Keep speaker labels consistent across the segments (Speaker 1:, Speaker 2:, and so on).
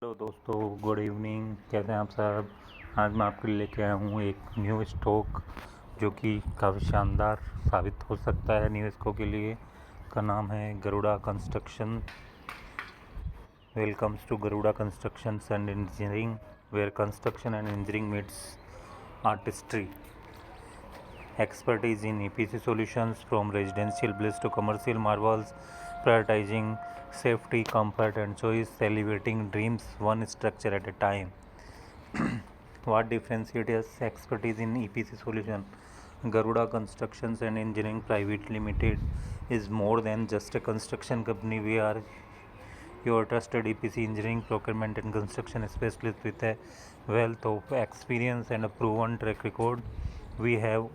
Speaker 1: Hello दोस्तों, good evening. कैसे हैं आप सब? आज मैं आपके लिए लेके आया हूँ एक न्यू स्टॉक जो कि काफ़ी शानदार साबित हो सकता है निवेशकों के लिए। का नाम है Garuda construction. Welcomes to Garuda constructions and engineering, where construction and engineering meets artistry. Expertise in EPC solutions from residential bliss to commercial marvels, prioritizing safety, comfort, and choice, elevating dreams one structure at a time. What differentiates expertise in EPC solution? Garuda Constructions and Engineering Private Limited is more than just a construction company. We are your trusted EPC engineering, procurement, and construction specialist with a wealth of experience and a proven track record. We have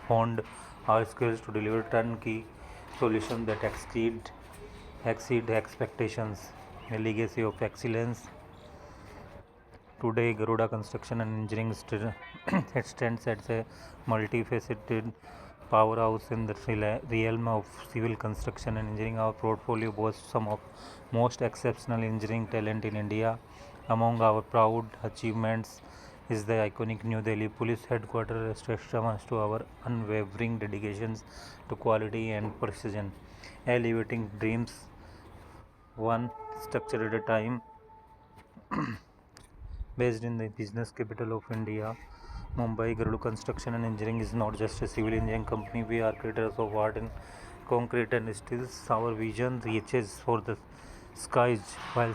Speaker 1: honed our skills to deliver turnkey solutions that exceed expectations. A legacy of excellence. Today, Garuda Construction and Engineering stands as a multifaceted powerhouse in the realm of civil construction and engineering. Our portfolio boasts some of most exceptional engineering talent in India. Among our proud achievements is the iconic New Delhi Police Headquarters, testaments to our unwavering dedications to quality and precision, elevating dreams one structure at a time. Based in the business capital of India, Mumbai, Garuda Construction and Engineering is not just a civil engineering company. We are creators of art in concrete and steels. Our vision reaches for the skies while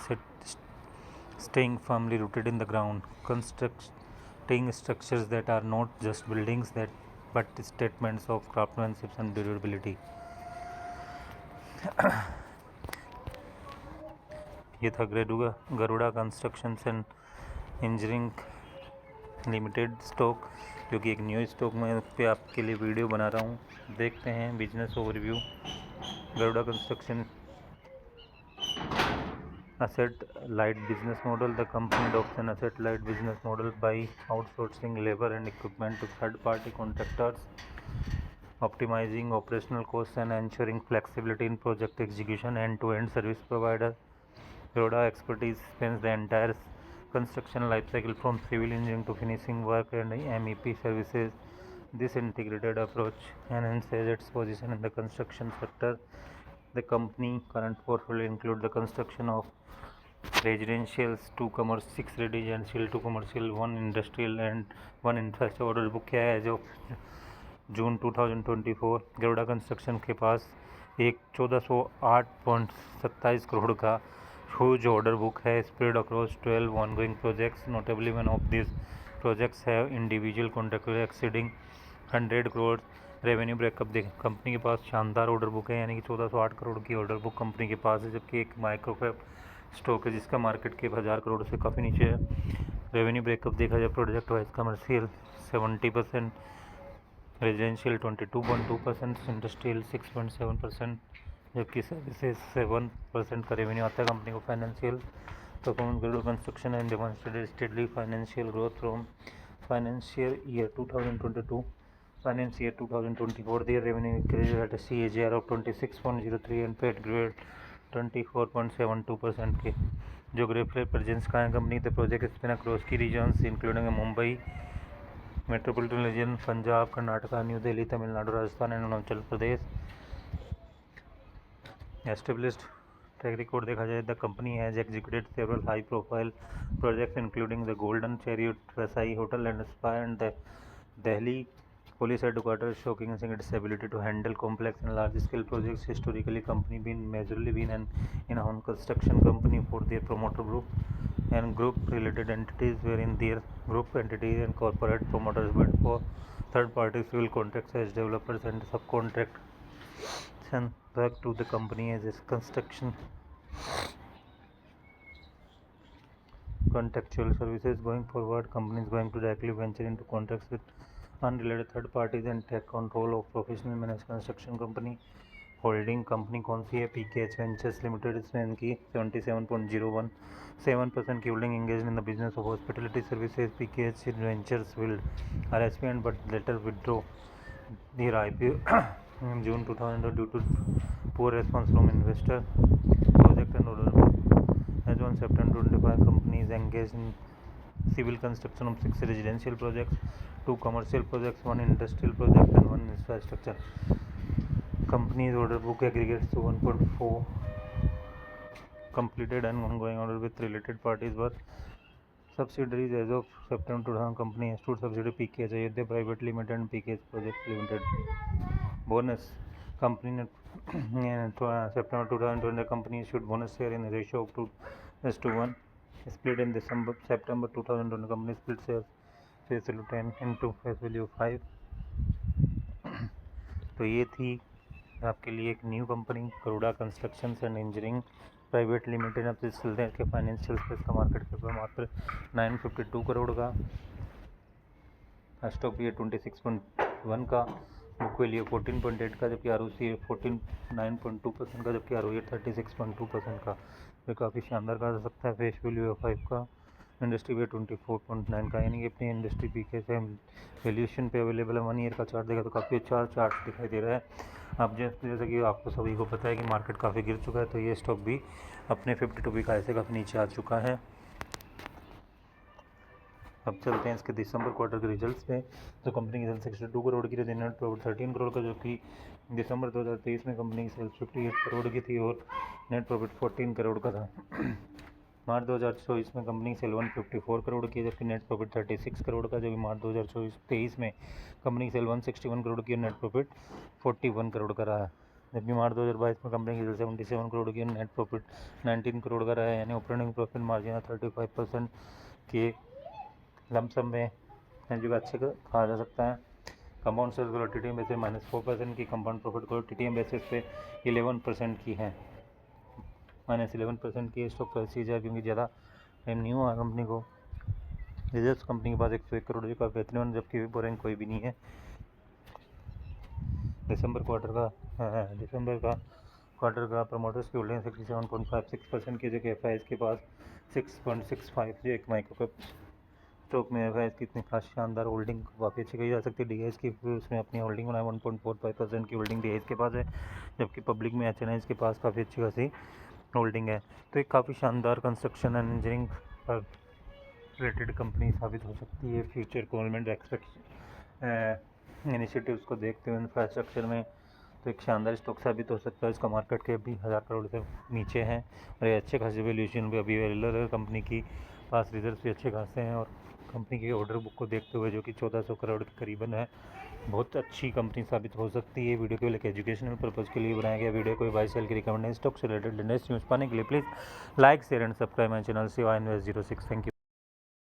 Speaker 1: staying firmly rooted in the ground, constructing structures that are not just buildings but statements of craftsmanship and durability. ये था Garuda constructions and engineering limited stock, जो कि एक new stock में पे आपके लिए video बना रहा हूँ। देखते हैं business overview. Garuda construction asset light business model. The company adopts an asset light business model by outsourcing labor and equipment to third party contractors, optimizing operational costs and ensuring flexibility in project execution. End to end service provider. Garuda expertise spans the entire construction life cycle from civil engineering to finishing work and MEP services. This integrated approach enhances its position in the construction sector. The company current portfolio include the construction of residentials, 2 commercial, 6 residential, 2 commercial, 1 industrial and 1 infrastructure. Order book किया है as of June 2024। Garuda construction के पास एक 1408.27 करोड़ का huge order book है spread across 12 ongoing projects. Notably, one of these projects have individual contractor exceeding 100 crore. Revenue breakup देख, company के पास शानदार ऑर्डर बुक है, यानी कि 1408 करोड़ की ऑर्डर बुक कंपनी के पास है, जबकि एक माइक्रोकैप स्टॉक है जिसका मार्केट कैप 1000 करोड़ से काफ़ी नीचे है। रेवेन्यू ब्रेकअप देखा जाए project wise, commercial 70%, residential 22.2%, industrial 6.7%, जबकि सर्विसेज 7% का रेवेन्यू आता है कंपनी को। Financial performance, Garuda construction and demonstrated steadily financial growth from financial year 2022 finance year 2024. Their revenue increased at a CAGR of 26.03 and PAT grew at 24.72% के। Geographical presence का है company. The project span across key regions including Mumbai metropolitan region, Punjab, Karnataka, new Delhi, Tamil Nadu, Rajasthan and Arunachal Pradesh. Established track record देखा जाए, the company has executed several high profile projects including the Golden Chariot, Vasai Hotel and Spa and the Delhi Police Headquarters, showcasing its ability to handle complex and large scale projects. Historically, company been majorly been an in-house construction company for their promoter group and group related entities, wherein their group entities and corporate promoters bid for third party civil contracts as developers and subcontract work to the company as a construction contractual services. Going forward, company is going to directly venture into contracts with unrelated third parties and take control of professional managed construction company holding. Company कौन सी है? PKH ventures limited. इसमें इनकी 77.017% की holding engage in the business of hospitality services. PKH ventures विल्ड RSP and but later withdraw their IPO in June 2000 due to poor response from investor. Project and order book As on September 25, company is engaged in civil construction of 6 residential projects, 2 commercial projects, 1 industrial project and 1 infrastructure. Company's order book aggregates to 1.4 completed and ongoing order with related parties worth. Subsidiaries as of September 2000, company has 2 subsidiary PKS Ayodhya Private Limited and PKS Projects Limited. Bonus. Company September 2020, the company issued bonus share in a ratio of 2:1. Split in September 2020, company split shares face value 10 into face value 5. तो ये थी आपके लिए एक new company Karoda constructions and engineering private limited. अब चलते हैं के फाइनेंशियल स्पेस का मार्केट कैप मात्र 952 करोड़ का, स्टॉक भी है 26.1 का, बुक वैल्यू 14.8 का, जबकि ROC 9.2% का, जबकि ROE 36.2% का। ये काफ़ी शानदार कहा जा सकता है। फेस वैल्यू 5 का, इंडस्ट्री पे 24.9 का, यानी कि अपनी इंडस्ट्री पी के से वैल्यूएशन पे अवेलेबल है। 1 ईयर का चार्ट देखा तो काफ़ी अच्छा चार्ट दिखाई दे रहा है। अब जैसे कि आपको सभी को पता है कि मार्केट काफ़ी गिर चुका है, तो ये स्टॉक भी अपने 52 वीक हाई से काफ़ी नीचे आ चुका है। अब चलते हैं इसके दिसंबर क्वार्टर के रिजल्ट्स पे। तो कंपनी की सेल्स 62 करोड़ की थी, नेट प्रॉफिट 13 करोड़ का, जो कि दिसंबर 2023 में कंपनी की सेल्स 58 करोड़ की थी और नेट प्रॉफिट 14 करोड़ का था। मार्च 2024 में कंपनी की सेल 154 करोड़ की, जबकि नेट प्रॉफिट 36 करोड़ का, जो कि मार्च 2023 में कंपनी की सेल 161 करोड़ की और नेट प्रॉफिट 41 करोड़ का रहा है। जबकि मार्च 2022 में कंपनी की सेल 77 करोड़ की और नेट प्रॉफिट 19 करोड़ का रहा है, यानी ऑपरेटिंग प्रॉफिट मार्जिन 35% के लमसम में जो अच्छे का कहा जा सकता है। Compound sales growth TTM basis -4% की, compound profit growth TTM basis पे 11% की है, -11% की। स्टॉक प्राइस है क्योंकि ज़्यादा टाइम नहीं हुआ कंपनी को। रिजर्व्स कंपनी के पास 101 करोड़ का बेहतरीन, जबकि विपो रैंक कोई भी नहीं है। दिसंबर का प्रमोटर्स की होल्डिंग 67.56% की, जो कि FIS के पास 6.65, जो एक माइक्रो कैप स्टॉक में FIS की इतनी खास शानदार होल्डिंग काफ़ी अच्छी कही जा सकती है। DIS की उसमें अपनी होल्डिंग बनाए 1.45% की होल्डिंग DIS के पास है, जबकि पब्लिक में HNIs के पास काफ़ी अच्छी खासी होल्डिंग है। तो एक काफ़ी शानदार कंस्ट्रक्शन एंड इंजीनियरिंग पर रिलेटेड कंपनी साबित हो सकती है फ्यूचर गवर्नमेंट इनिशिएटिव्स को देखते हुए इंफ्रास्ट्रक्चर में। तो एक शानदार स्टॉक साबित हो सकता है। इसका मार्केट कैप भी 1000 करोड़ से नीचे है और ये अच्छे खासे वैल्यूएशन भी अभी अवेलेबल है। कंपनी की पास रिजर्व भी अच्छे खासे हैं और कंपनी के ऑर्डर बुक को देखते हुए, जो कि 1400 करोड़ के करीबन है, बहुत अच्छी कंपनी साबित हो सकती है। वीडियो केवल एक एजुकेशनल पर्पज़ के लिए बनाया गया वीडियो, कोई बाय सेल की रिकमेंडेशन स्टॉक से रिलेटेड लेटेस्ट न्यूज़ पाने के लिए please like share and subscribe my channel Shiva invest 06। Thank you.